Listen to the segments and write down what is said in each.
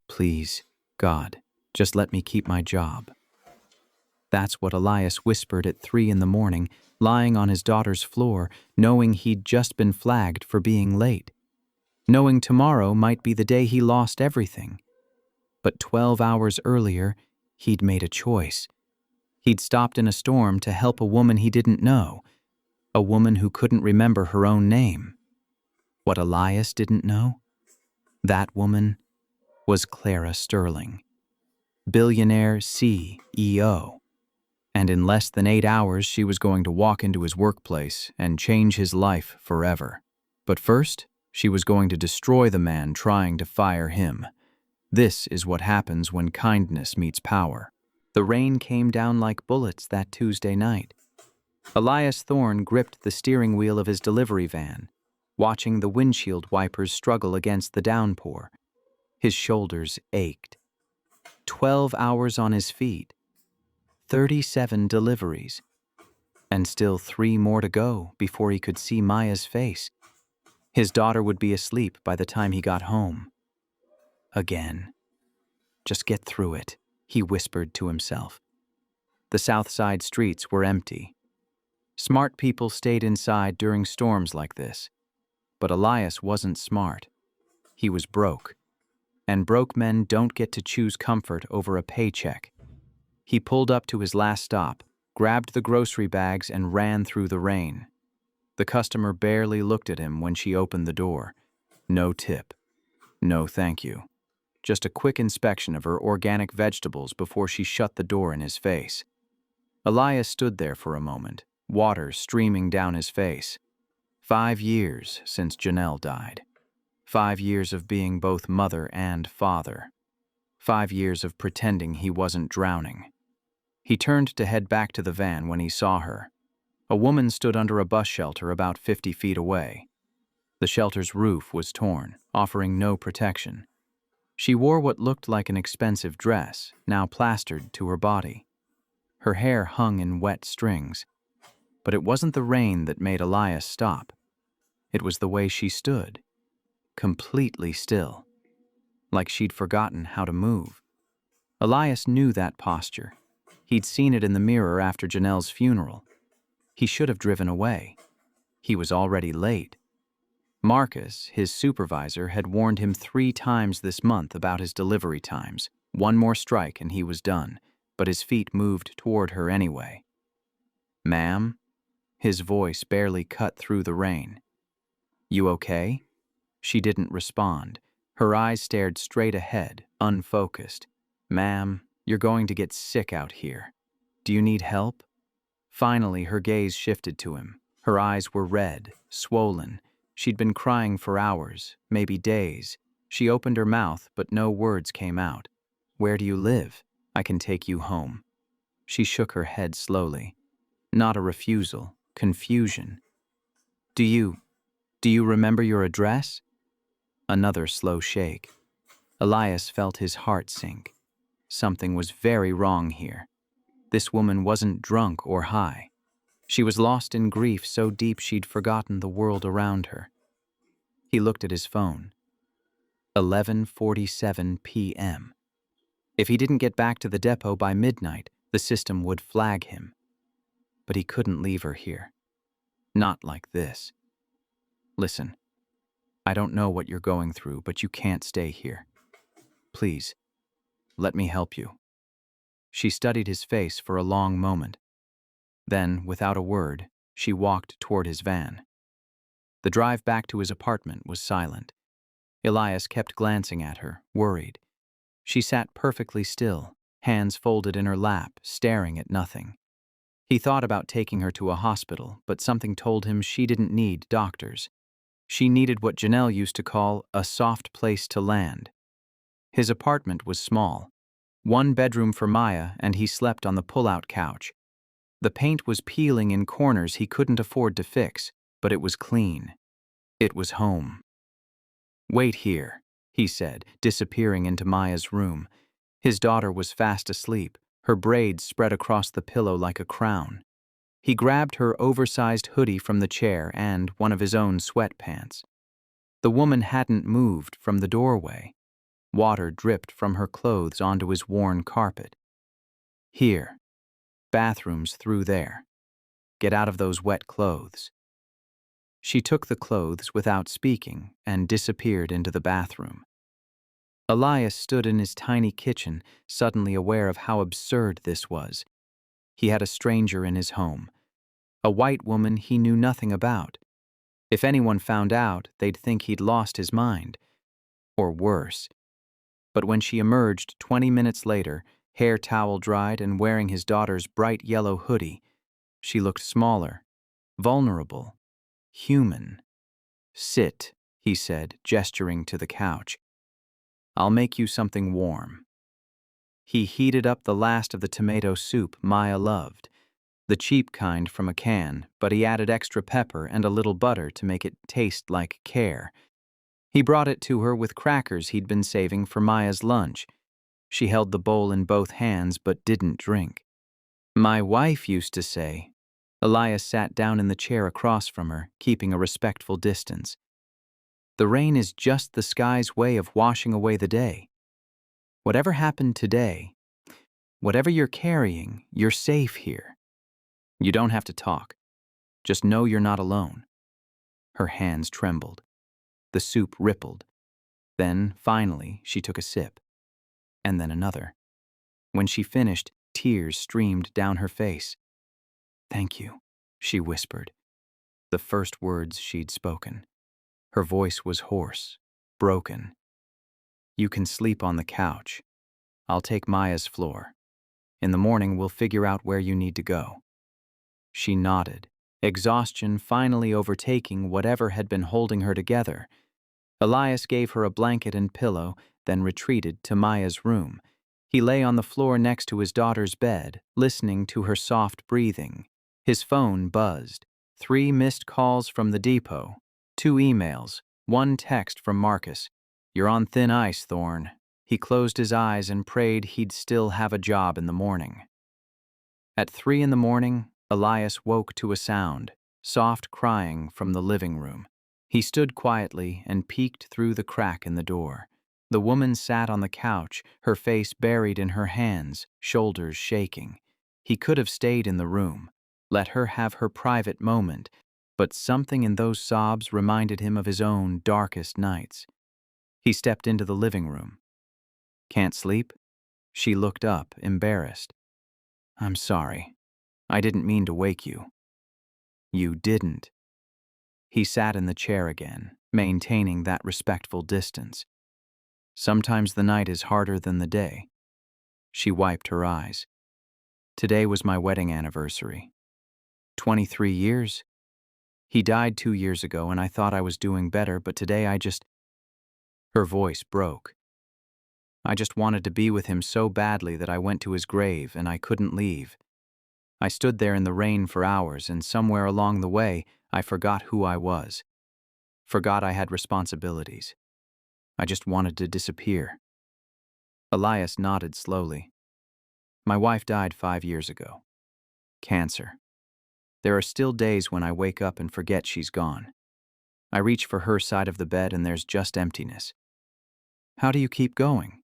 Please, God, just let me keep my job. That's what Elias whispered at 3 in the morning, lying on his daughter's floor, knowing he'd just been flagged for being late. Knowing tomorrow might be the day he lost everything. But 12 hours earlier, he'd made a choice. He'd stopped in a storm to help a woman he didn't know, a woman who couldn't remember her own name. What Elias didn't know? That woman was Clara Sterling, billionaire CEO. And in less than 8 hours, she was going to walk into his workplace and change his life forever. But first, she was going to destroy the man trying to fire him. This is what happens when kindness meets power. The rain came down like bullets that Tuesday night. Elias Thorne gripped the steering wheel of his delivery van, watching the windshield wipers struggle against the downpour. His shoulders ached. 12 hours on his feet, 37 deliveries, and still 3 more to go before he could see Maya's face. His daughter would be asleep by the time he got home. Again. Just get through it, he whispered to himself. The South Side streets were empty. Smart people stayed inside during storms like this. But Elias wasn't smart. He was broke. And broke men don't get to choose comfort over a paycheck. He pulled up to his last stop, grabbed the grocery bags, and ran through the rain. The customer barely looked at him when she opened the door. No tip. No thank you. Just a quick inspection of her organic vegetables before she shut the door in his face. Elias stood there for a moment, water streaming down his face. 5 years since Janelle died. 5 years of being both mother and father. 5 years of pretending he wasn't drowning. He turned to head back to the van when he saw her. A woman stood under a bus shelter about 50 feet away. The shelter's roof was torn, offering no protection. She wore what looked like an expensive dress, now plastered to her body. Her hair hung in wet strings. But it wasn't the rain that made Elias stop. It was the way she stood, completely still, like she'd forgotten how to move. Elias knew that posture. He'd seen it in the mirror after Janelle's funeral. He should have driven away. He was already late. Marcus, his supervisor, had warned him 3 times this month about his delivery times. 1 more strike and he was done, but his feet moved toward her anyway. "Ma'am?" His voice barely cut through the rain. "You okay?" She didn't respond. Her eyes stared straight ahead, unfocused. "Ma'am, you're going to get sick out here. Do you need help?" Finally, her gaze shifted to him. Her eyes were red, swollen. She'd been crying for hours, maybe days. She opened her mouth, but no words came out. "Where do you live? I can take you home." She shook her head slowly. Not a refusal, confusion. Do you remember your address?" Another slow shake. Elias felt his heart sink. Something was very wrong here. This woman wasn't drunk or high. She was lost in grief so deep she'd forgotten the world around her. He looked at his phone. 11:47 p.m. If he didn't get back to the depot by midnight, the system would flag him. But he couldn't leave her here. Not like this. "Listen, I don't know what you're going through, but you can't stay here. Please, let me help you." She studied his face for a long moment. Then, without a word, she walked toward his van. The drive back to his apartment was silent. Elias kept glancing at her, worried. She sat perfectly still, hands folded in her lap, staring at nothing. He thought about taking her to a hospital, but something told him she didn't need doctors. She needed what Janelle used to call a soft place to land. His apartment was small. 1 bedroom for Maya, and he slept on the pull-out couch. The paint was peeling in corners he couldn't afford to fix, but it was clean. It was home. "Wait here," he said, disappearing into Maya's room. His daughter was fast asleep, her braids spread across the pillow like a crown. He grabbed her oversized hoodie from the chair and one of his own sweatpants. The woman hadn't moved from the doorway. Water dripped from her clothes onto his worn carpet. Here. Bathroom's through there. Get out of those wet clothes. She took the clothes without speaking and disappeared into the bathroom. Elias stood in his tiny kitchen, suddenly aware of how absurd this was. He had a stranger in his home, a white woman he knew nothing about. If anyone found out, they'd think he'd lost his mind. Or worse. But when she emerged 20 minutes later, hair towel dried and wearing his daughter's bright yellow hoodie, she looked smaller, vulnerable, human. "Sit," he said, gesturing to the couch. "I'll make you something warm." He heated up the last of the tomato soup Maya loved, the cheap kind from a can, but he added extra pepper and a little butter to make it taste like care. He brought it to her with crackers he'd been saving for Maya's lunch. She held the bowl in both hands but didn't drink. "My wife used to say." Elias sat down in the chair across from her, keeping a respectful distance. "The rain is just the sky's way of washing away the day. Whatever happened today, whatever you're carrying, you're safe here. You don't have to talk. Just know you're not alone." Her hands trembled. The soup rippled. Then, finally, she took a sip. And then another. When she finished, tears streamed down her face. "Thank you," she whispered, the first words she'd spoken. Her voice was hoarse, broken. "You can sleep on the couch. I'll take Maya's floor. In the morning, we'll figure out where you need to go." She nodded, exhaustion finally overtaking whatever had been holding her together. Elias gave her a blanket and pillow, then retreated to Maya's room. He lay on the floor next to his daughter's bed, listening to her soft breathing. His phone buzzed. 3 missed calls from the depot, 2 emails, 1 text from Marcus. "You're on thin ice, Thorne." He closed his eyes and prayed he'd still have a job in the morning. At 3 in the morning, Elias woke to a sound, soft crying from the living room. He stood quietly and peeked through the crack in the door. The woman sat on the couch, her face buried in her hands, shoulders shaking. He could have stayed in the room, let her have her private moment, but something in those sobs reminded him of his own darkest nights. He stepped into the living room. "Can't sleep?" She looked up, embarrassed. "I'm sorry. I didn't mean to wake you." "You didn't." He sat in the chair again, maintaining that respectful distance. "Sometimes the night is harder than the day." She wiped her eyes. "Today was my wedding anniversary. 23 years? He died 2 years ago and I thought I was doing better, but today I just..." Her voice broke. "I just wanted to be with him so badly that I went to his grave and I couldn't leave. I stood there in the rain for hours and somewhere along the way, I forgot who I was. Forgot I had responsibilities. I just wanted to disappear." Elias nodded slowly. "My wife died 5 years ago. Cancer. There are still days when I wake up and forget she's gone. I reach for her side of the bed and there's just emptiness." "How do you keep going?"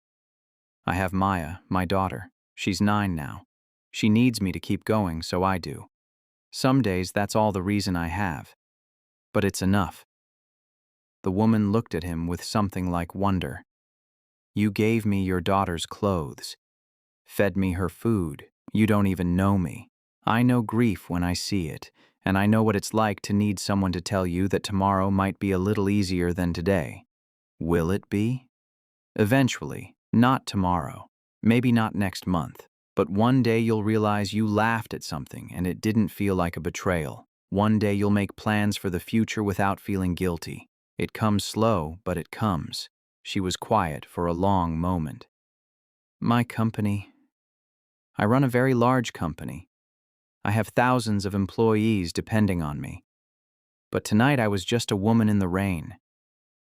"I have Maya, my daughter. She's 9 now. She needs me to keep going, so I do. Some days that's all the reason I have. But it's enough." The woman looked at him with something like wonder. "You gave me your daughter's clothes. Fed me her food. You don't even know me. I know grief when I see it, and I know what it's like to need someone to tell you that tomorrow might be a little easier than today. Will it be? Eventually, not tomorrow, maybe not next month, but one day you'll realize you laughed at something and it didn't feel like a betrayal. One day you'll make plans for the future without feeling guilty. It comes slow, but it comes." She was quiet for a long moment. "My company. I run a very large company. I have thousands of employees depending on me. But tonight I was just a woman in the rain.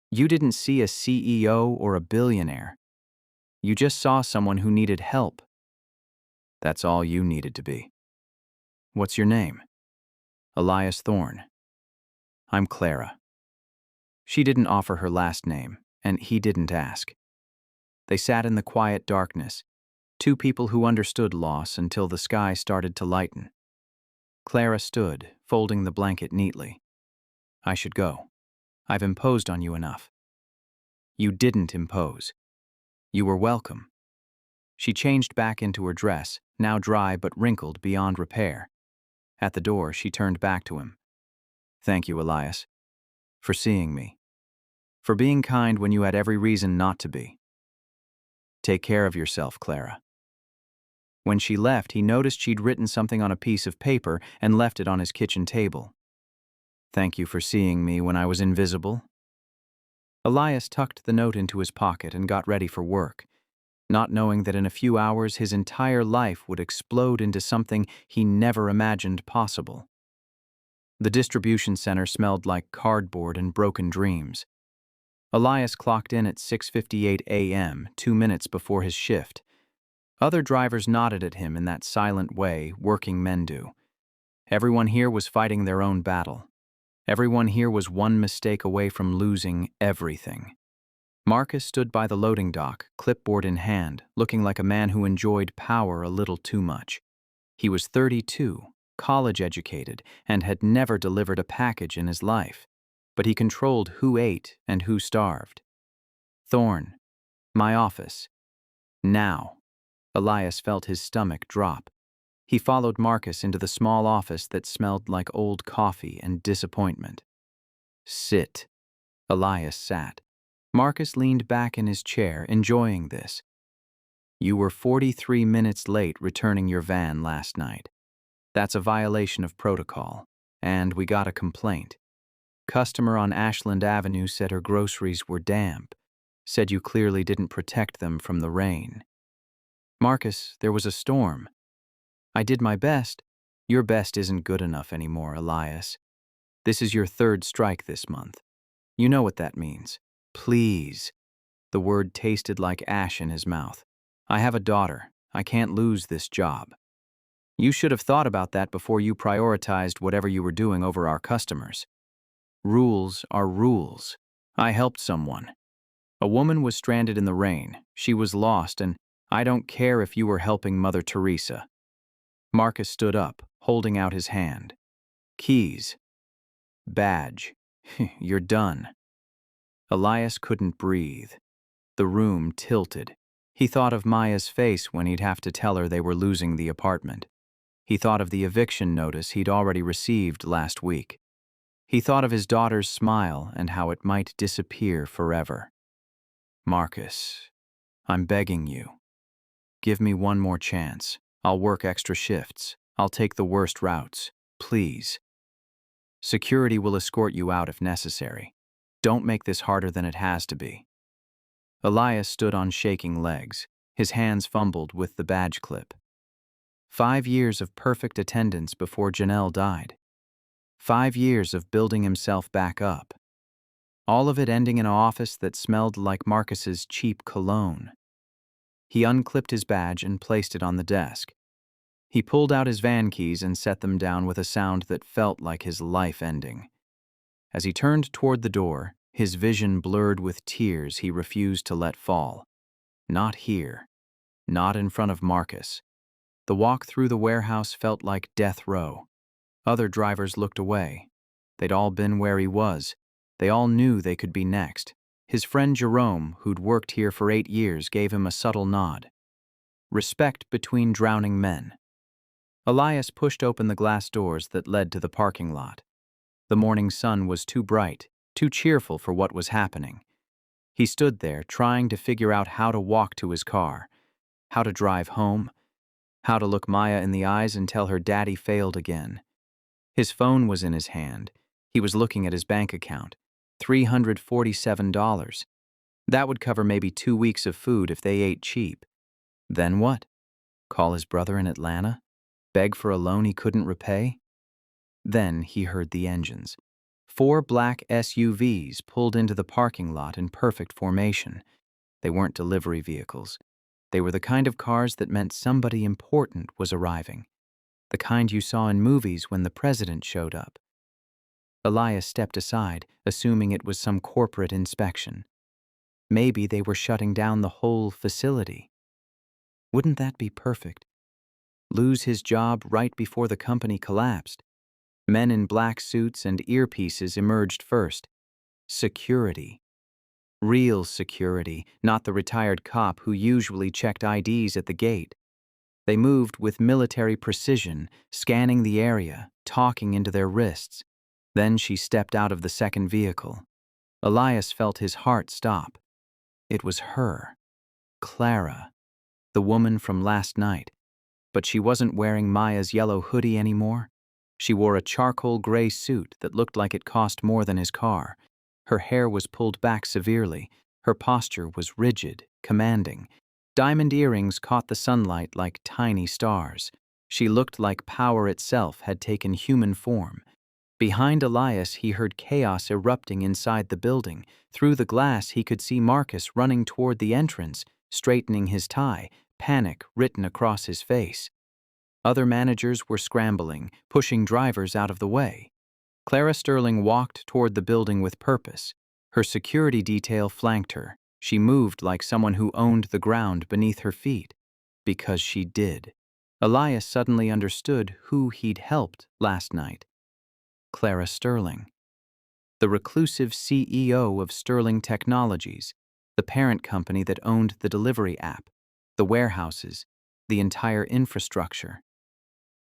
You didn't see a CEO or a billionaire. You just saw someone who needed help. That's all you needed to be." "What's your name?" "Elias Thorne." "I'm Clara." She didn't offer her last name, and he didn't ask. They sat in the quiet darkness, two people who understood loss until the sky started to lighten. Clara stood, folding the blanket neatly. I should go. I've imposed on you enough. You didn't impose. You were welcome. She changed back into her dress, now dry but wrinkled beyond repair. At the door, she turned back to him. Thank you, Elias. For seeing me. For being kind when you had every reason not to be. Take care of yourself, Clara. When she left, he noticed she'd written something on a piece of paper and left it on his kitchen table. Thank you for seeing me when I was invisible. Elias tucked the note into his pocket and got ready for work, not knowing that in a few hours his entire life would explode into something he never imagined possible. The distribution center smelled like cardboard and broken dreams. Elias clocked in at 6:58 a.m., 2 minutes before his shift. Other drivers nodded at him in that silent way working men do. Everyone here was fighting their own battle. Everyone here was one mistake away from losing everything. Marcus stood by the loading dock, clipboard in hand, looking like a man who enjoyed power a little too much. He was 32, college-educated, and had never delivered a package in his life, but he controlled who ate and who starved. Thorne. My office. Now. Elias felt his stomach drop. He followed Marcus into the small office that smelled like old coffee and disappointment. Sit. Elias sat. Marcus leaned back in his chair, enjoying this. You were 43 minutes late returning your van last night. That's a violation of protocol, and we got a complaint. Customer on Ashland Avenue said her groceries were damp, said you clearly didn't protect them from the rain. Marcus, there was a storm. I did my best. Your best isn't good enough anymore, Elias. This is your third strike this month. You know what that means. Please. The word tasted like ash in his mouth. I have a daughter. I can't lose this job. You should have thought about that before you prioritized whatever you were doing over our customers. Rules are rules. I helped someone. A woman was stranded in the rain. She was lost, and I don't care if you were helping Mother Teresa. Marcus stood up, holding out his hand. Keys. Badge. You're done. Elias couldn't breathe. The room tilted. He thought of Maya's face when he'd have to tell her they were losing the apartment. He thought of the eviction notice he'd already received last week. He thought of his daughter's smile and how it might disappear forever. Marcus, I'm begging you. Give me one more chance. I'll work extra shifts. I'll take the worst routes. Please. Security will escort you out if necessary. Don't make this harder than it has to be. Elias stood on shaking legs. His hands fumbled with the badge clip. 5 years of perfect attendance before Janelle died. 5 years of building himself back up. All of it ending in an office that smelled like Marcus's cheap cologne. He unclipped his badge and placed it on the desk. He pulled out his van keys and set them down with a sound that felt like his life ending. As he turned toward the door, his vision blurred with tears he refused to let fall. Not here. Not in front of Marcus. The walk through the warehouse felt like death row. Other drivers looked away. They'd all been where he was. They all knew they could be next. His friend Jerome, who'd worked here for 8 years, gave him a subtle nod. Respect between drowning men. Elias pushed open the glass doors that led to the parking lot. The morning sun was too bright, too cheerful for what was happening. He stood there, trying to figure out how to walk to his car, how to drive home, how to look Maya in the eyes and tell her daddy failed again. His phone was in his hand. He was looking at his bank account. $347. That would cover maybe 2 weeks of food if they ate cheap. Then what? Call his brother in Atlanta? Beg for a loan he couldn't repay? Then he heard the engines. 4 black SUVs pulled into the parking lot in perfect formation. They weren't delivery vehicles. They were the kind of cars that meant somebody important was arriving. The kind you saw in movies when the president showed up. Elias stepped aside, assuming it was some corporate inspection. Maybe they were shutting down the whole facility. Wouldn't that be perfect? Lose his job right before the company collapsed. Men in black suits and earpieces emerged first. Security. Real security, not the retired cop who usually checked IDs at the gate. They moved with military precision, scanning the area, talking into their wrists. Then she stepped out of the second vehicle. Elias felt his heart stop. It was her, Clara, the woman from last night. But she wasn't wearing Maya's yellow hoodie anymore. She wore a charcoal gray suit that looked like it cost more than his car. Her hair was pulled back severely. Her posture was rigid, commanding. Diamond earrings caught the sunlight like tiny stars. She looked like power itself had taken human form. Behind Elias, he heard chaos erupting inside the building. Through the glass, he could see Marcus running toward the entrance, straightening his tie, panic written across his face. Other managers were scrambling, pushing drivers out of the way. Clara Sterling walked toward the building with purpose. Her security detail flanked her. She moved like someone who owned the ground beneath her feet. Because she did. Elias suddenly understood who he'd helped last night. Clara Sterling. The reclusive CEO of Sterling Technologies, the parent company that owned the delivery app, the warehouses, the entire infrastructure.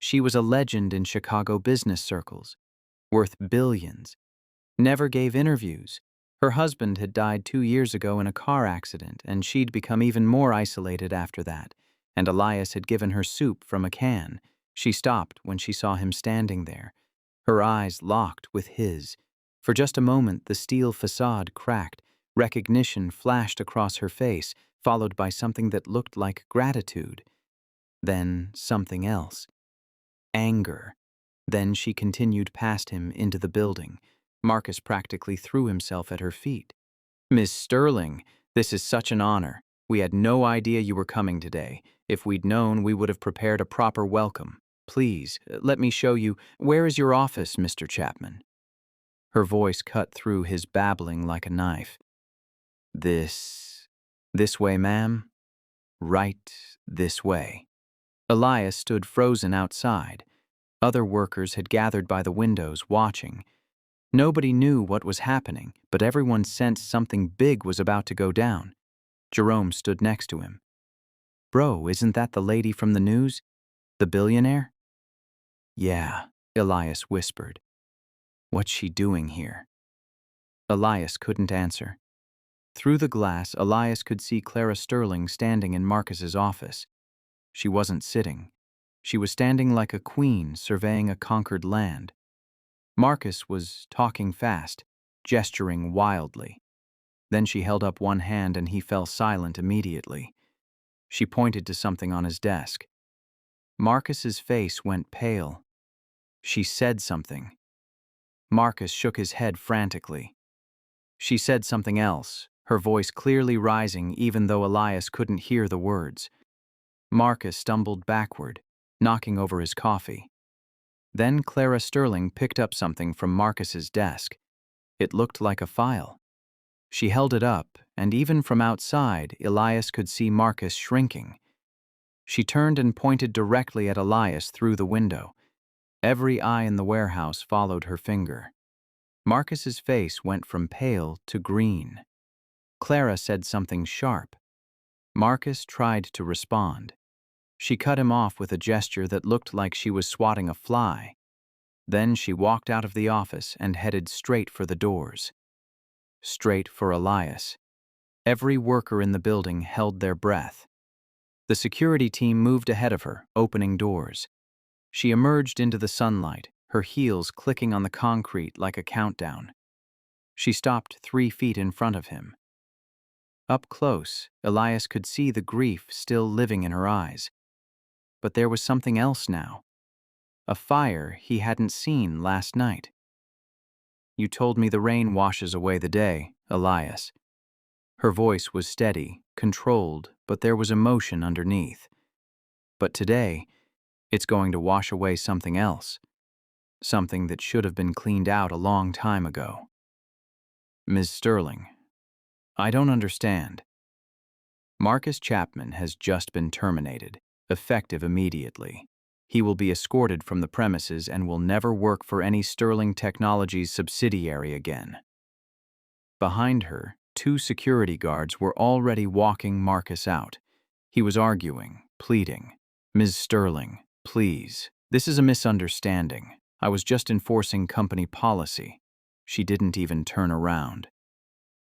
She was a legend in Chicago business circles, worth billions. Never gave interviews. Her husband had died 2 years ago in a car accident, and she'd become even more isolated after that, and Elias had given her soup from a can. She stopped when she saw him standing there. Her eyes locked with his. For just a moment, the steel facade cracked. Recognition flashed across her face, followed by something that looked like gratitude. Then something else. Anger. Then she continued past him into the building. Marcus practically threw himself at her feet. "Miss Sterling, this is such an honor. We had no idea you were coming today. If we'd known, we would have prepared a proper welcome. Please, let me show you. Where is your office, Mr. Chapman?" Her voice cut through his babbling like a knife. This way, ma'am? Right this way." Elias stood frozen outside. Other workers had gathered by the windows, watching. Nobody knew what was happening, but everyone sensed something big was about to go down. Jerome stood next to him. "Bro, isn't that the lady from the news? The billionaire?" "Yeah," Elias whispered. "What's she doing here?" Elias couldn't answer. Through the glass, Elias could see Clara Sterling standing in Marcus's office. She wasn't sitting. She was standing like a queen surveying a conquered land. Marcus was talking fast, gesturing wildly. Then she held up one hand and he fell silent immediately. She pointed to something on his desk. Marcus's face went pale. She said something. Marcus shook his head frantically. She said something else, her voice clearly rising even though Elias couldn't hear the words. Marcus stumbled backward, knocking over his coffee. Then Clara Sterling picked up something from Marcus's desk. It looked like a file. She held it up, and even from outside, Elias could see Marcus shrinking. She turned and pointed directly at Elias through the window. Every eye in the warehouse followed her finger. Marcus's face went from pale to green. Clara said something sharp. Marcus tried to respond. She cut him off with a gesture that looked like she was swatting a fly. Then she walked out of the office and headed straight for the doors. Straight for Elias. Every worker in the building held their breath. The security team moved ahead of her, opening doors. She emerged into the sunlight, her heels clicking on the concrete like a countdown. She stopped 3 feet in front of him. Up close, Elias could see the grief still living in her eyes. But there was something else now. A fire he hadn't seen last night. "You told me the rain washes away the day, Elias." Her voice was steady, controlled, but there was emotion underneath. "But today, it's going to wash away something else. Something that should have been cleaned out a long time ago." "Ms. Sterling, I don't understand. Marcus Chapman has just been terminated, effective immediately. He will be escorted from the premises and will never work for any Sterling Technologies subsidiary again. Behind her, 2 security guards were already walking Marcus out. He was arguing, pleading. Ms. Sterling, please. This is a misunderstanding. I was just enforcing company policy. She didn't even turn around.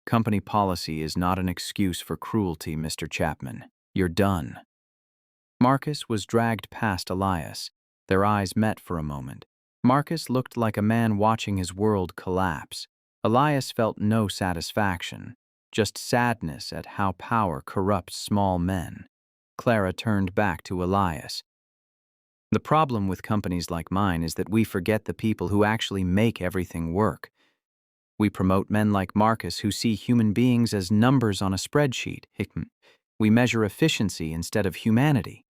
Company policy is not an excuse for cruelty, Mr. Chapman. You're done. Marcus was dragged past Elias. Their eyes met for a moment. Marcus looked like a man watching his world collapse. Elias felt no satisfaction, just sadness at how power corrupts small men. Clara turned back to Elias. The problem with companies like mine is that we forget the people who actually make everything work. We promote men like Marcus who see human beings as numbers on a spreadsheet. We measure efficiency instead of humanity.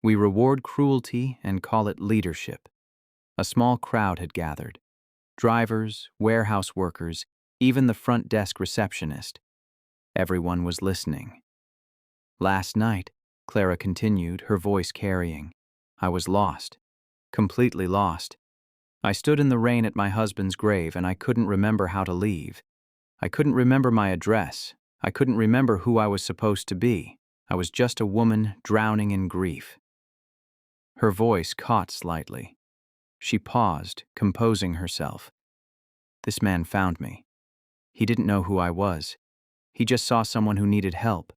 We reward cruelty and call it leadership. A small crowd had gathered. Drivers, warehouse workers, even the front desk receptionist. Everyone was listening. Last night, Clara continued, her voice carrying, I was lost. Completely lost. I stood in the rain at my husband's grave and I couldn't remember how to leave. I couldn't remember my address. I couldn't remember who I was supposed to be. I was just a woman drowning in grief. Her voice caught slightly. She paused, composing herself. This man found me. He didn't know who I was. He just saw someone who needed help.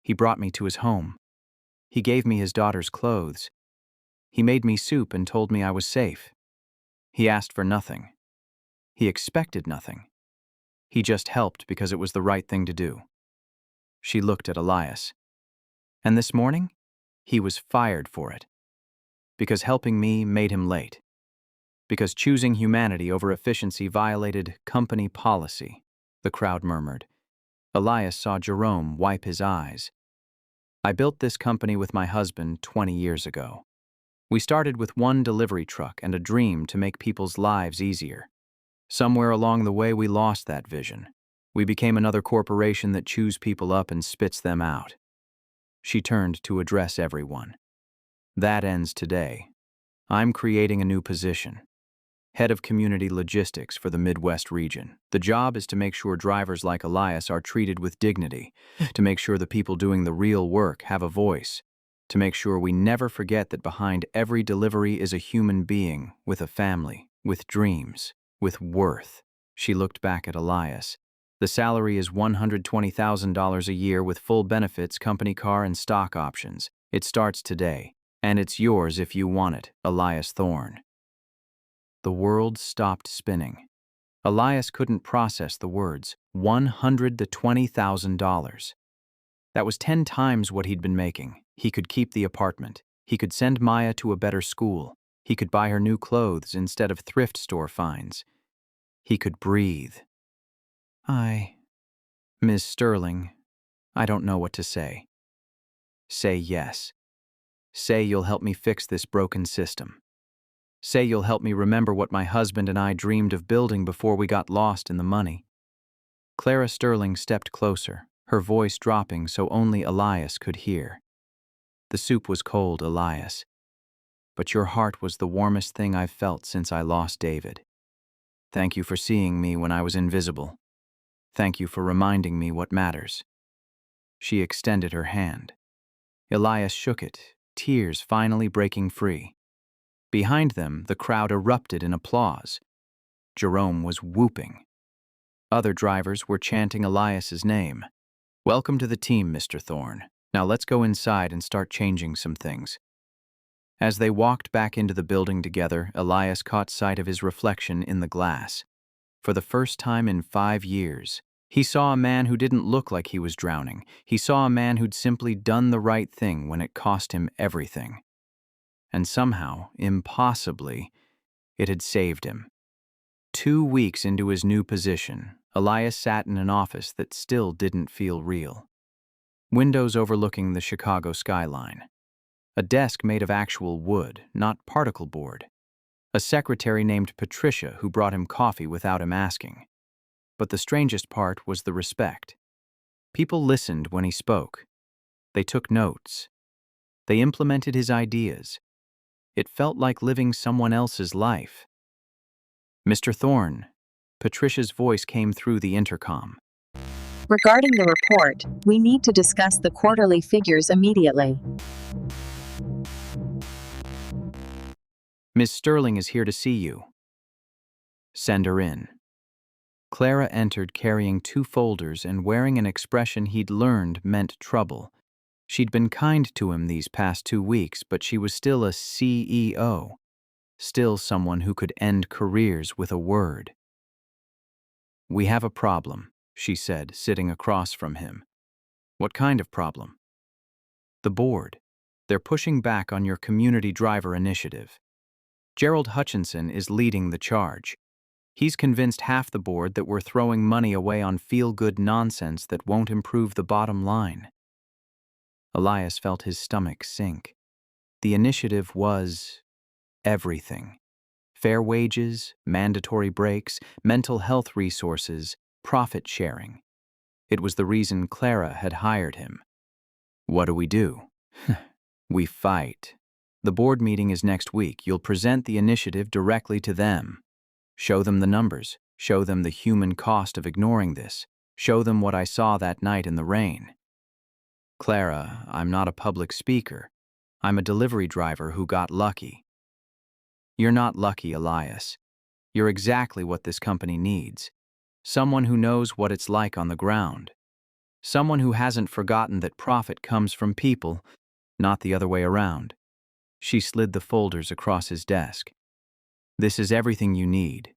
He brought me to his home. He gave me his daughter's clothes. He made me soup and told me I was safe. He asked for nothing. He expected nothing. He just helped because it was the right thing to do. She looked at Elias. And this morning, he was fired for it. Because helping me made him late. Because choosing humanity over efficiency violated company policy, the crowd murmured. Elias saw Jerome wipe his eyes. I built this company with my husband 20 years ago. We started with 1 delivery truck and a dream to make people's lives easier. Somewhere along the way, we lost that vision. We became another corporation that chews people up and spits them out. She turned to address everyone. That ends today. I'm creating a new position. Head of Community Logistics for the Midwest region. The job is to make sure drivers like Elias are treated with dignity, to make sure the people doing the real work have a voice, to make sure we never forget that behind every delivery is a human being with a family, with dreams, with worth. She looked back at Elias. The salary is $120,000 a year with full benefits, company car, and stock options. It starts today, and it's yours if you want it, Elias Thorne. The world stopped spinning. Elias couldn't process the words. $120,000. That was 10 times what he'd been making. He could keep the apartment. He could send Maya to a better school. He could buy her new clothes instead of thrift store finds. He could breathe. Ms. Sterling, I don't know what to say. Say yes. Say you'll help me fix this broken system. Say you'll help me remember what my husband and I dreamed of building before we got lost in the money. Clara Sterling stepped closer, her voice dropping so only Elias could hear. The soup was cold, Elias. But your heart was the warmest thing I've felt since I lost David. Thank you for seeing me when I was invisible. Thank you for reminding me what matters. She extended her hand. Elias shook it, tears finally breaking free. Behind them, the crowd erupted in applause. Jerome was whooping. Other drivers were chanting Elias's name. Welcome to the team, Mr. Thorne. Now let's go inside and start changing some things. As they walked back into the building together, Elias caught sight of his reflection in the glass. For the first time in 5 years, he saw a man who didn't look like he was drowning. He saw a man who'd simply done the right thing when it cost him everything. And somehow, impossibly, it had saved him. 2 weeks into his new position, Elias sat in an office that still didn't feel real. Windows overlooking the Chicago skyline. A desk made of actual wood, not particle board. A secretary named Patricia who brought him coffee without him asking. But the strangest part was the respect. People listened when he spoke. They took notes. They implemented his ideas. It felt like living someone else's life. Mr. Thorne, Patricia's voice came through the intercom. Regarding the report, we need to discuss the quarterly figures immediately. Miss Sterling is here to see you. Send her in. Clara entered carrying 2 folders and wearing an expression he'd learned meant trouble. She'd been kind to him these past 2 weeks, but she was still a CEO. Still someone who could end careers with a word. We have a problem, she said, sitting across from him. What kind of problem? The board. They're pushing back on your community driver initiative. Gerald Hutchinson is leading the charge. He's convinced half the board that we're throwing money away on feel-good nonsense that won't improve the bottom line. Elias felt his stomach sink. The initiative was everything. Fair wages, mandatory breaks, mental health resources, profit sharing. It was the reason Clara had hired him. What do? We fight. The board meeting is next week. You'll present the initiative directly to them. Show them the numbers. Show them the human cost of ignoring this. Show them what I saw that night in the rain. Clara, I'm not a public speaker. I'm a delivery driver who got lucky. You're not lucky, Elias. You're exactly what this company needs. Someone who knows what it's like on the ground. Someone who hasn't forgotten that profit comes from people, not the other way around. She slid the folders across his desk. This is everything you need.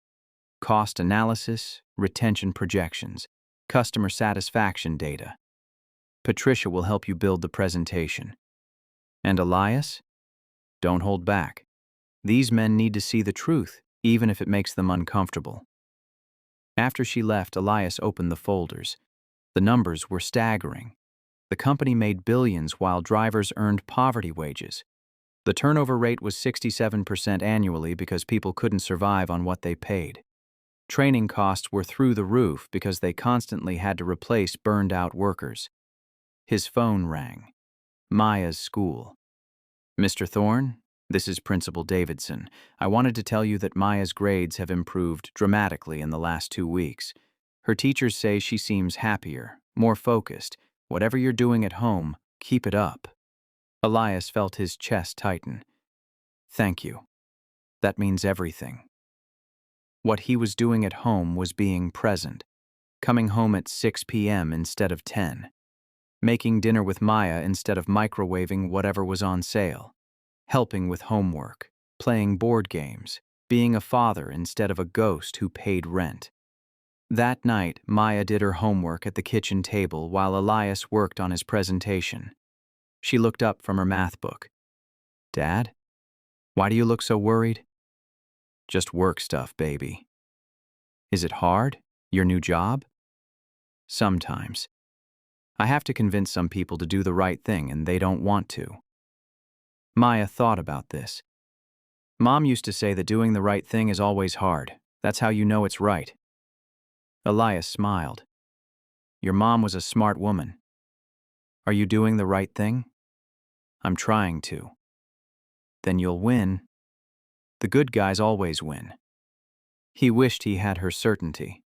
Cost analysis, retention projections, customer satisfaction data. Patricia will help you build the presentation. And Elias? Don't hold back. These men need to see the truth, even if it makes them uncomfortable. After she left, Elias opened the folders. The numbers were staggering. The company made billions while drivers earned poverty wages. The turnover rate was 67% annually because people couldn't survive on what they paid. Training costs were through the roof because they constantly had to replace burned-out workers. His phone rang. Maya's school. Mr. Thorne, this is Principal Davidson. I wanted to tell you that Maya's grades have improved dramatically in the last 2 weeks. Her teachers say she seems happier, more focused. Whatever you're doing at home, keep it up. Elias felt his chest tighten. Thank you. That means everything. What he was doing at home was being present, coming home at 6 p.m. instead of 10, making dinner with Maya instead of microwaving whatever was on sale, helping with homework, playing board games, being a father instead of a ghost who paid rent. That night, Maya did her homework at the kitchen table while Elias worked on his presentation. She looked up from her math book. Dad? Why do you look so worried? Just work stuff, baby. Is it hard? Your new job? Sometimes. I have to convince some people to do the right thing and they don't want to. Maya thought about this. Mom used to say that doing the right thing is always hard. That's how you know it's right. Elias smiled. Your mom was a smart woman. Are you doing the right thing? I'm trying to. Then you'll win. The good guys always win. He wished he had her certainty.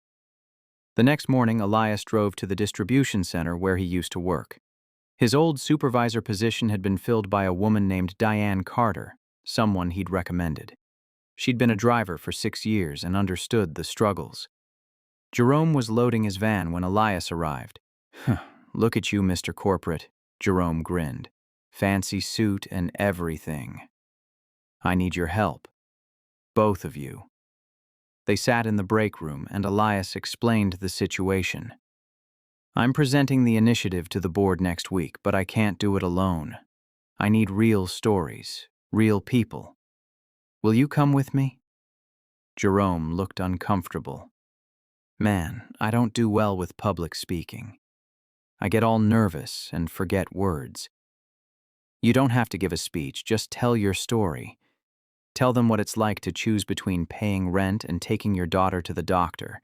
The next morning, Elias drove to the distribution center where he used to work. His old supervisor position had been filled by a woman named Diane Carter, someone he'd recommended. She'd been a driver for 6 years and understood the struggles. Jerome was loading his van when Elias arrived. Look at you, Mr. Corporate, Jerome grinned. Fancy suit and everything. I need your help. Both of you. They sat in the break room and Elias explained the situation. I'm presenting the initiative to the board next week, but I can't do it alone. I need real stories, real people. Will you come with me? Jerome looked uncomfortable. Man, I don't do well with public speaking. I get all nervous and forget words. You don't have to give a speech, just tell your story. Tell them what it's like to choose between paying rent and taking your daughter to the doctor.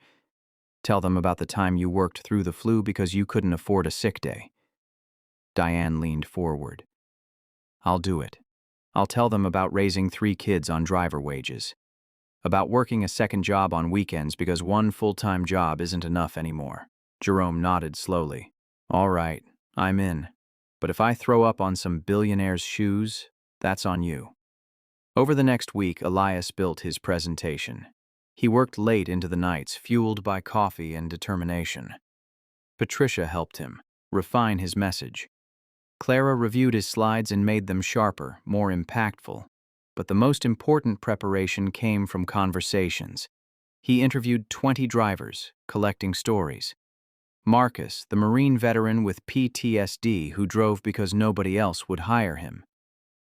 Tell them about the time you worked through the flu because you couldn't afford a sick day. Diane leaned forward. I'll do it. I'll tell them about raising 3 kids on driver wages. About working a second job on weekends because one full-time job isn't enough anymore. Jerome nodded slowly. All right, I'm in. But if I throw up on some billionaire's shoes, that's on you. Over the next week, Elias built his presentation. He worked late into the nights, fueled by coffee and determination. Patricia helped him refine his message. Clara reviewed his slides and made them sharper, more impactful. But the most important preparation came from conversations. He interviewed 20 drivers, collecting stories. Marcus, the Marine veteran with PTSD who drove because nobody else would hire him.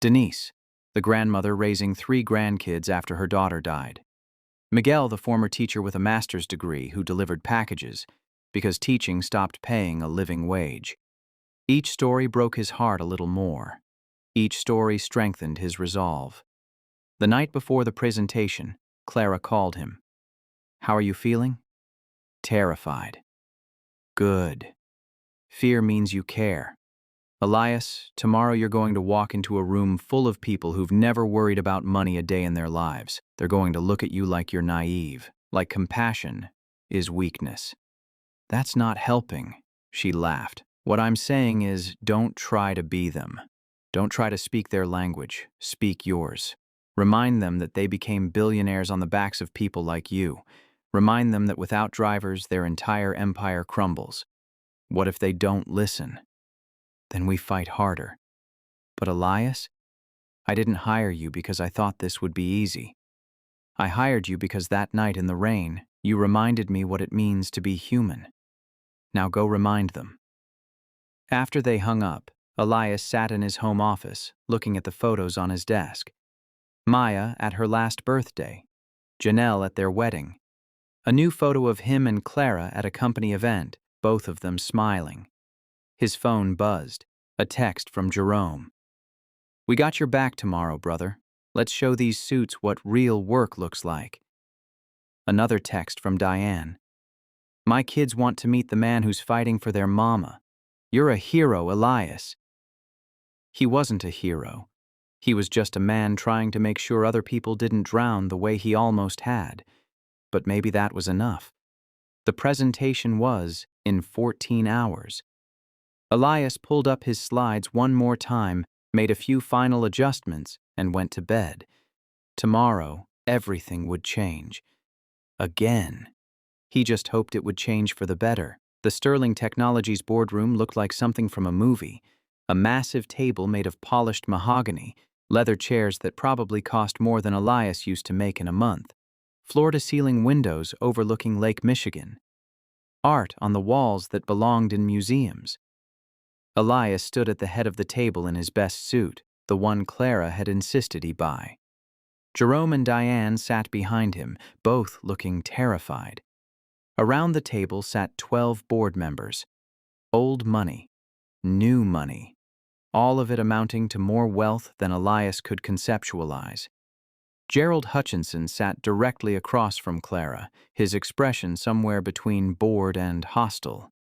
Denise, the grandmother raising 3 grandkids after her daughter died. Miguel, the former teacher with a master's degree who delivered packages because teaching stopped paying a living wage. Each story broke his heart a little more. Each story strengthened his resolve. The night before the presentation, Clara called him. How are you feeling? Terrified. Good. Fear means you care. Elias, tomorrow you're going to walk into a room full of people who've never worried about money a day in their lives. They're going to look at you like you're naive, like compassion is weakness. That's not helping, she laughed. What I'm saying is, don't try to be them. Don't try to speak their language. Speak yours. Remind them that they became billionaires on the backs of people like you. Remind them that without drivers, their entire empire crumbles. What if they don't listen? Then we fight harder. But Elias, I didn't hire you because I thought this would be easy. I hired you because that night in the rain, you reminded me what it means to be human. Now go remind them. After they hung up, Elias sat in his home office, looking at the photos on his desk. Maya at her last birthday, Janelle at their wedding. A new photo of him and Clara at a company event, both of them smiling. His phone buzzed, a text from Jerome. We got your back tomorrow, brother. Let's show these suits what real work looks like. Another text from Diane. My kids want to meet the man who's fighting for their mama. You're a hero, Elias. He wasn't a hero. He was just a man trying to make sure other people didn't drown the way he almost had. But maybe that was enough. The presentation was in 14 hours. Elias pulled up his slides one more time, made a few final adjustments, and went to bed. Tomorrow, everything would change. Again. He just hoped it would change for the better. The Sterling Technologies boardroom looked like something from a movie. A massive table made of polished mahogany, leather chairs that probably cost more than Elias used to make in a month, floor-to-ceiling windows overlooking Lake Michigan, art on the walls that belonged in museums. Elias stood at the head of the table in his best suit, the one Clara had insisted he buy. Jerome and Diane sat behind him, both looking terrified. Around the table sat 12 board members. Old money, new money, all of it amounting to more wealth than Elias could conceptualize. Gerald Hutchinson sat directly across from Clara, his expression somewhere between bored and hostile.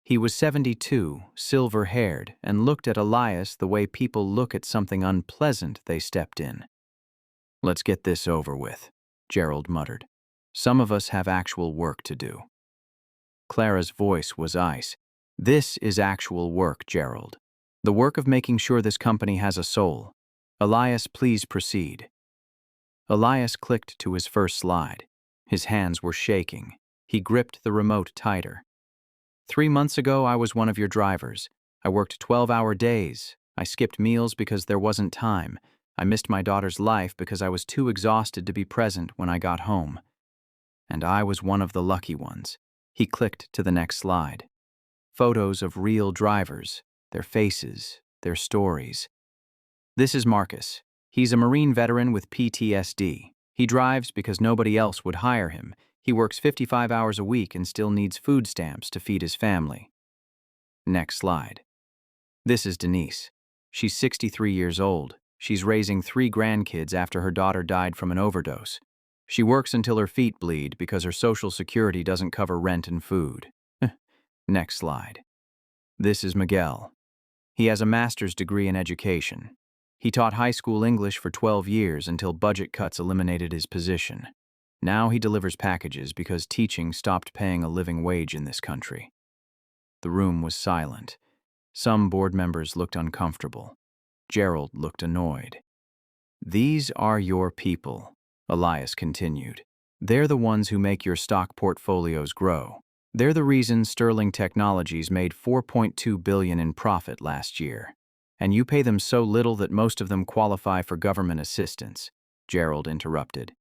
He was 72, silver-haired, and looked at Elias the way people look at something unpleasant they stepped in. Let's get this over with, Gerald muttered. Some of us have actual work to do. Clara's voice was ice. This is actual work, Gerald. The work of making sure this company has a soul. Elias, please proceed. Elias clicked to his first slide. His hands were shaking. He gripped the remote tighter. 3 months ago, I was one of your drivers. I worked 12-hour days. I skipped meals because there wasn't time. I missed my daughter's life because I was too exhausted to be present when I got home. And I was one of the lucky ones. He clicked to the next slide. Photos of real drivers, their faces, their stories. This is Marcus. He's a Marine veteran with PTSD. He drives because nobody else would hire him. He works 55 hours a week and still needs food stamps to feed his family. Next slide. This is Denise. She's 63 years old. She's raising 3 grandkids after her daughter died from an overdose. She works until her feet bleed because her Social Security doesn't cover rent and food. Next slide. This is Miguel. He has a master's degree in education. He taught high school English for 12 years until budget cuts eliminated his position. Now he delivers packages because teaching stopped paying a living wage in this country. The room was silent. Some board members looked uncomfortable. Gerald looked annoyed. "These are your people," Elias continued. "They're the ones who make your stock portfolios grow. They're the reason Sterling Technologies made $4.2 billion in profit last year. And you pay them so little that most of them qualify for government assistance," Gerald interrupted.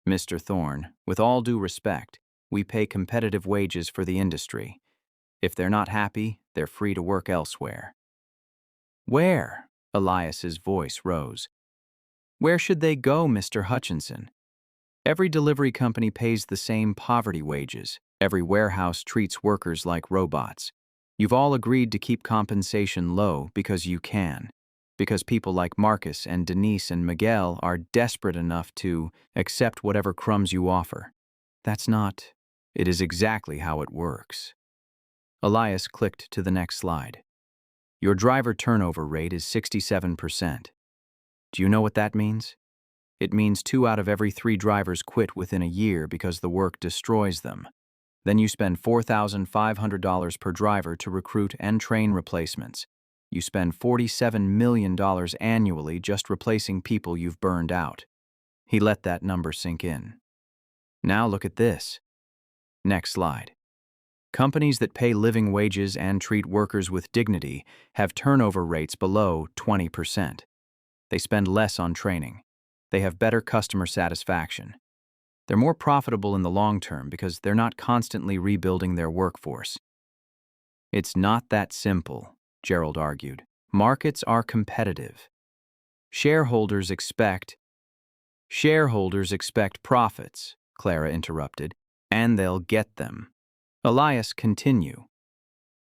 "Mr. Thorne, with all due respect, we pay competitive wages for the industry. If they're not happy, they're free to work elsewhere." "Where?" Elias's voice rose. "Where should they go, Mr. Hutchinson? Every delivery company pays the same poverty wages. Every warehouse treats workers like robots. You've all agreed to keep compensation low because you can, because people like Marcus and Denise and Miguel are desperate enough to accept whatever crumbs you offer. That's not. It is exactly how it works." Elias clicked to the next slide. "Your driver turnover rate is 67%. Do you know what that means? It means 2 out of every 3 drivers quit within a year because the work destroys them. Then you spend $4,500 per driver to recruit and train replacements. You spend $47 million annually just replacing people you've burned out." He let that number sink in. "Now look at this." Next slide. "Companies that pay living wages and treat workers with dignity have turnover rates below 20%. They spend less on training. They have better customer satisfaction. They're more profitable in the long term because they're not constantly rebuilding their workforce." "It's not that simple," Gerald argued. "Markets are competitive. Shareholders expect profits," Clara interrupted, "and they'll get them." "Elias, continue."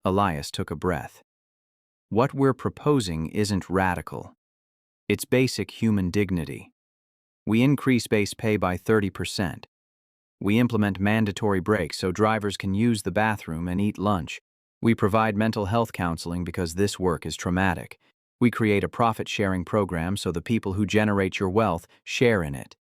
Elias took a breath. "What we're proposing isn't radical. It's basic human dignity. We increase base pay by 30%. We implement mandatory breaks so drivers can use the bathroom and eat lunch. We provide mental health counseling because this work is traumatic. We create a profit-sharing program so the people who generate your wealth share in it."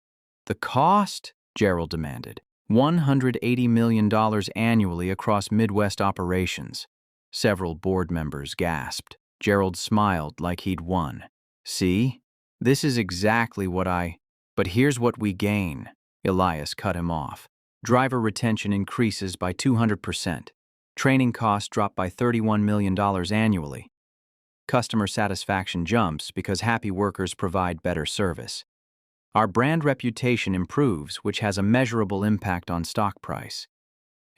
"The cost?" Gerald demanded. $180 million annually across Midwest operations. Several board members gasped. Gerald smiled like he'd won. "See? This is exactly what But here's what we gain." Elias cut him off. "Driver retention increases by 200%. Training costs drop by $31 million annually. Customer satisfaction jumps because happy workers provide better service. Our brand reputation improves, which has a measurable impact on stock price.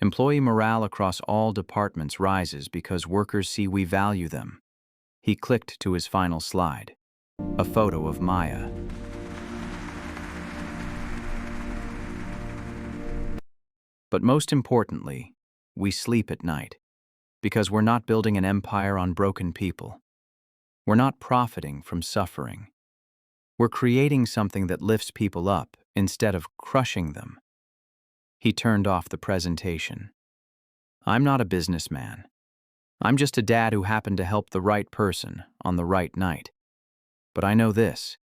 Employee morale across all departments rises because workers see we value them." He clicked to his final slide. A photo of Maya. "But most importantly, we sleep at night, because we're not building an empire on broken people. We're not profiting from suffering. We're creating something that lifts people up instead of crushing them." He turned off the presentation. "I'm not a businessman. I'm just a dad who happened to help the right person on the right night. But I know this.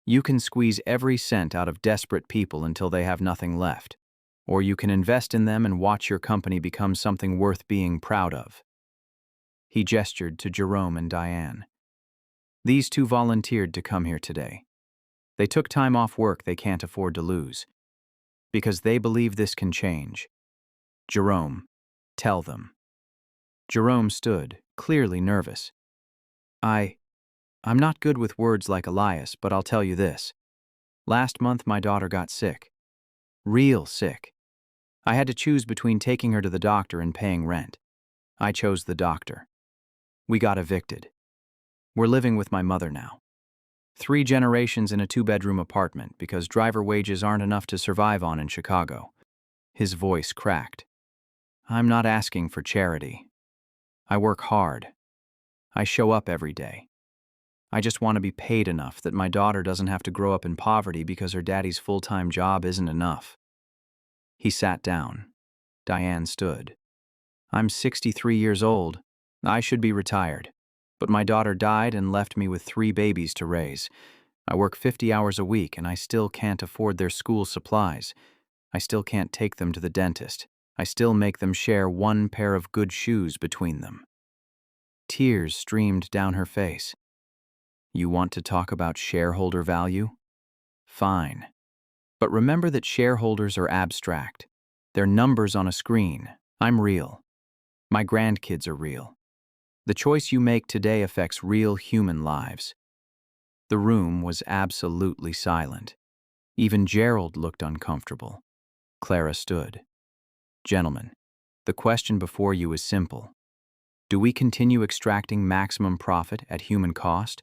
You can squeeze every cent out of desperate people until they have nothing left. Or you can invest in them and watch your company become something worth being proud of." He gestured to Jerome and Diane. "These 2 volunteered to come here today. They took time off work they can't afford to lose. Because they believe this can change. Jerome, tell them." Jerome stood, clearly nervous. I'm not good with words like Elias, but I'll tell you this. Last month my daughter got sick. Real sick. I had to choose between taking her to the doctor and paying rent. I chose the doctor. We got evicted. We're living with my mother now. 3 generations in a 2-bedroom apartment because driver wages aren't enough to survive on in Chicago." His voice cracked. "I'm not asking for charity. I work hard. I show up every day. I just want to be paid enough that my daughter doesn't have to grow up in poverty because her daddy's full-time job isn't enough." He sat down. Diane stood. "I'm 63 years old. I should be retired. But my daughter died and left me with 3 babies to raise. I work 50 hours a week and I still can't afford their school supplies. I still can't take them to the dentist. I still make them share one pair of good shoes between them." Tears streamed down her face. "You want to talk about shareholder value? Fine. But remember that shareholders are abstract. They're numbers on a screen. I'm real. My grandkids are real. The choice you make today affects real human lives." The room was absolutely silent. Even Gerald looked uncomfortable. Clara stood. "Gentlemen, the question before you is simple. Do we continue extracting maximum profit at human cost?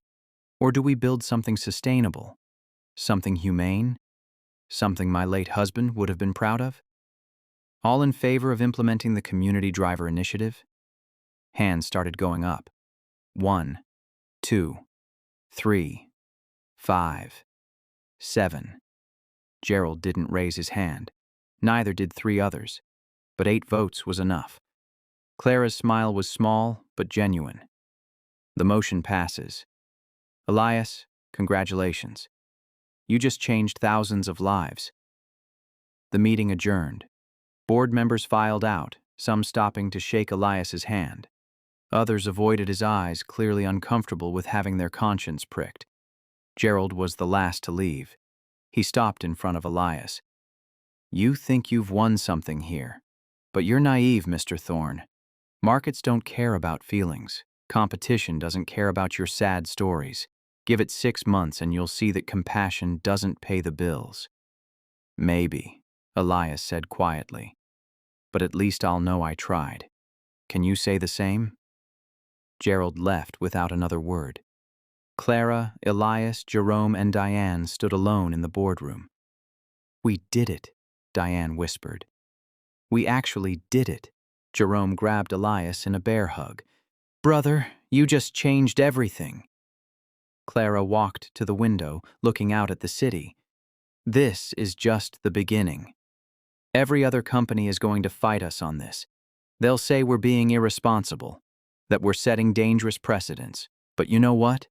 Or do we build something sustainable? Something humane? Something my late husband would have been proud of? All in favor of implementing the Community Driver Initiative?" Hands started going up. 1, 2, 3, 5, 7. Gerald didn't raise his hand. Neither did 3 others. But 8 votes was enough. Clara's smile was small but genuine. "The motion passes. Elias, congratulations. You just changed thousands of lives." The meeting adjourned. Board members filed out, some stopping to shake Elias's hand. Others avoided his eyes, clearly uncomfortable with having their conscience pricked. Gerald was the last to leave. He stopped in front of Elias. "You think you've won something here. But you're naive, Mr. Thorne. Markets don't care about feelings. Competition doesn't care about your sad stories. Give it 6 months and you'll see that compassion doesn't pay the bills." "Maybe," Elias said quietly. "But at least I'll know I tried. Can you say the same?" Gerald left without another word. Clara, Elias, Jerome, and Diane stood alone in the boardroom. "We did it," Diane whispered. "We actually did it." Jerome grabbed Elias in a bear hug. "Brother, you just changed everything." Clara walked to the window, looking out at the city. "This is just the beginning. Every other company is going to fight us on this. They'll say we're being irresponsible, that we're setting dangerous precedents. But you know what?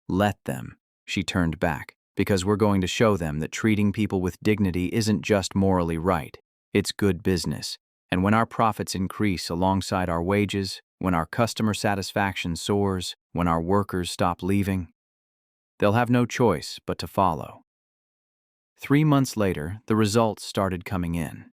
Let them." She turned back, "because we're going to show them that treating people with dignity isn't just morally right. It's good business. And when our profits increase alongside our wages, when our customer satisfaction soars, when our workers stop leaving, they'll have no choice but to follow." 3 months later, the results started coming in.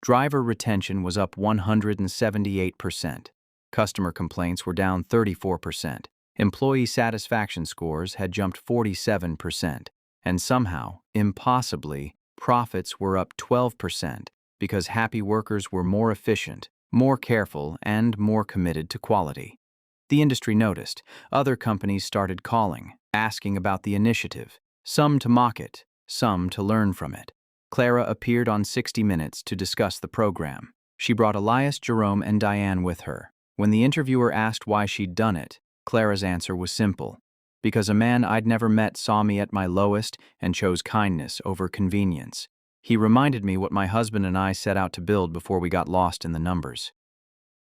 Driver retention was up 178%. Customer complaints were down 34%. Employee satisfaction scores had jumped 47%. And somehow, impossibly, profits were up 12% because happy workers were more efficient, more careful, and more committed to quality. The industry noticed. Other companies started calling, asking about the initiative, some to mock it, some to learn from it. Clara appeared on 60 Minutes to discuss the program. She brought Elias, Jerome, and Diane with her. When the interviewer asked why she'd done it, Clara's answer was simple: "Because a man I'd never met saw me at my lowest and chose kindness over convenience. He reminded me what my husband and I set out to build before we got lost in the numbers.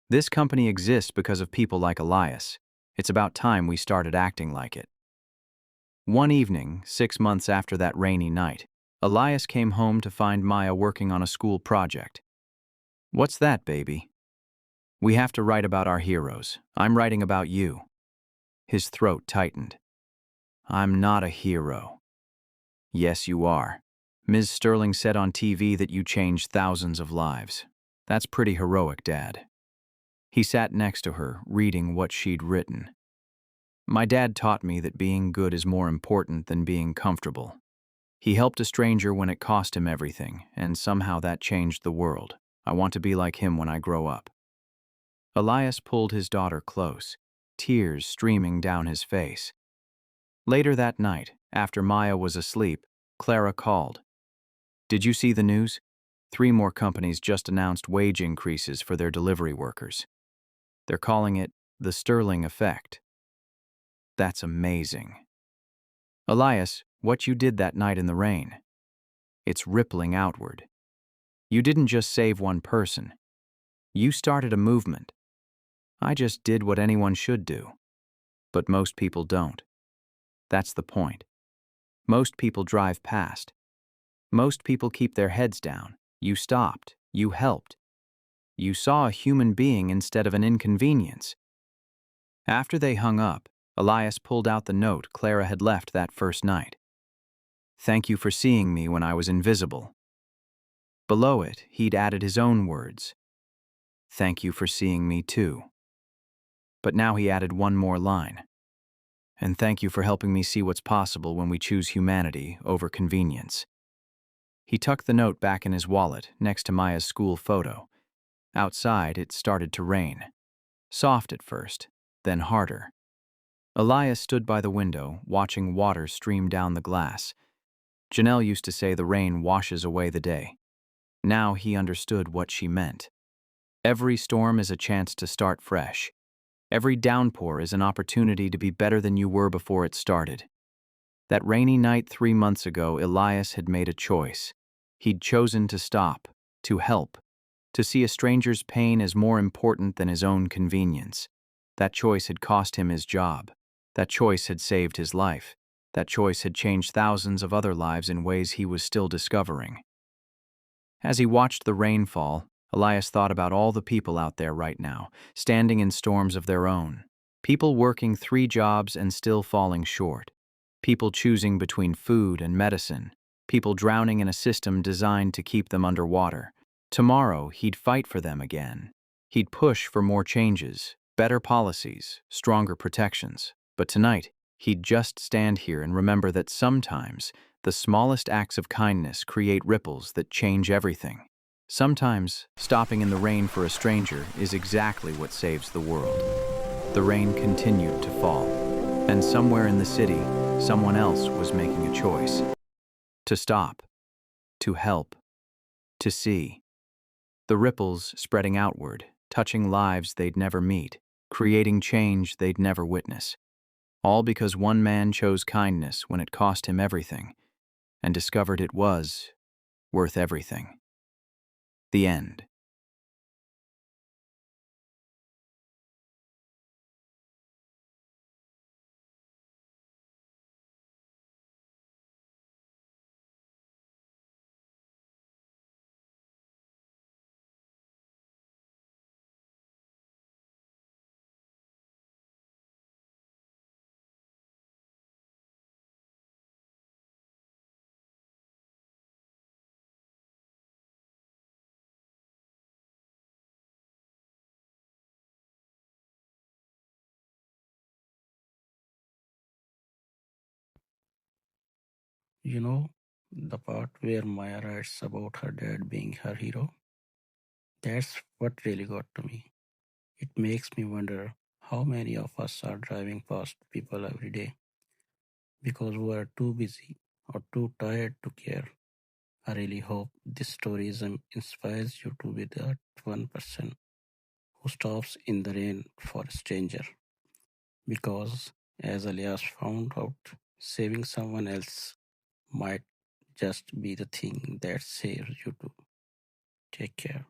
This company exists because of people like Elias. It's about time we started acting like it." One evening, 6 months after that rainy night, Elias came home to find Maya working on a school project. "What's that, baby?" "We have to write about our heroes. I'm writing about you." His throat tightened. "I'm not a hero." "Yes, you are. Ms. Sterling said on TV that you changed thousands of lives. That's pretty heroic, Dad." He sat next to her, reading what she'd written. "My dad taught me that being good is more important than being comfortable. He helped a stranger when it cost him everything, and somehow that changed the world. I want to be like him when I grow up." Elias pulled his daughter close, tears streaming down his face. Later that night, after Maya was asleep, Clara called. "Did you see the news? 3 more companies just announced wage increases for their delivery workers. They're calling it the Sterling effect." That's amazing. Elias, what you did that night in the rain, it's rippling outward. You didn't just save one person. You started a movement. I just did what anyone should do. But most people don't. That's the point. Most people drive past. Most people keep their heads down. You stopped. You helped. You saw a human being instead of an inconvenience. After they hung up, Elias pulled out the note Clara had left that first night. Thank you for seeing me when I was invisible. Below it, he'd added his own words. Thank you for seeing me too. But now he added one more line. And thank you for helping me see what's possible when we choose humanity over convenience. He tucked the note back in his wallet next to Maya's school photo. Outside, it started to rain. Soft at first, then harder. Elias stood by the window, watching water stream down the glass. Janelle used to say the rain washes away the day. Now he understood what she meant. Every storm is a chance to start fresh. Every downpour is an opportunity to be better than you were before it started. That rainy night 3 months ago, Elias had made a choice. He'd chosen to stop, to help, to see a stranger's pain as more important than his own convenience. That choice had cost him his job. That choice had saved his life. That choice had changed thousands of other lives in ways he was still discovering. As he watched the rain fall, Elias thought about all the people out there right now, standing in storms of their own. People working 3 jobs and still falling short. People choosing between food and medicine. People drowning in a system designed to keep them underwater. Tomorrow, he'd fight for them again. He'd push for more changes, better policies, stronger protections. But tonight, he'd just stand here and remember that sometimes the smallest acts of kindness create ripples that change everything. Sometimes, stopping in the rain for a stranger is exactly what saves the world. The rain continued to fall, and somewhere in the city, someone else was making a choice. To stop, to help, to see. The ripples spreading outward, touching lives they'd never meet, creating change they'd never witness. All because one man chose kindness when it cost him everything, and discovered it was worth everything. The end. You know, the part where Maya writes about her dad being her hero? That's what really got to me. It makes me wonder how many of us are driving past people every day because we are too busy or too tired to care. I really hope this story inspires you to be that one person who stops in the rain for a stranger. Because, as Elias found out, saving someone else might just be the thing that saves you too. Take care.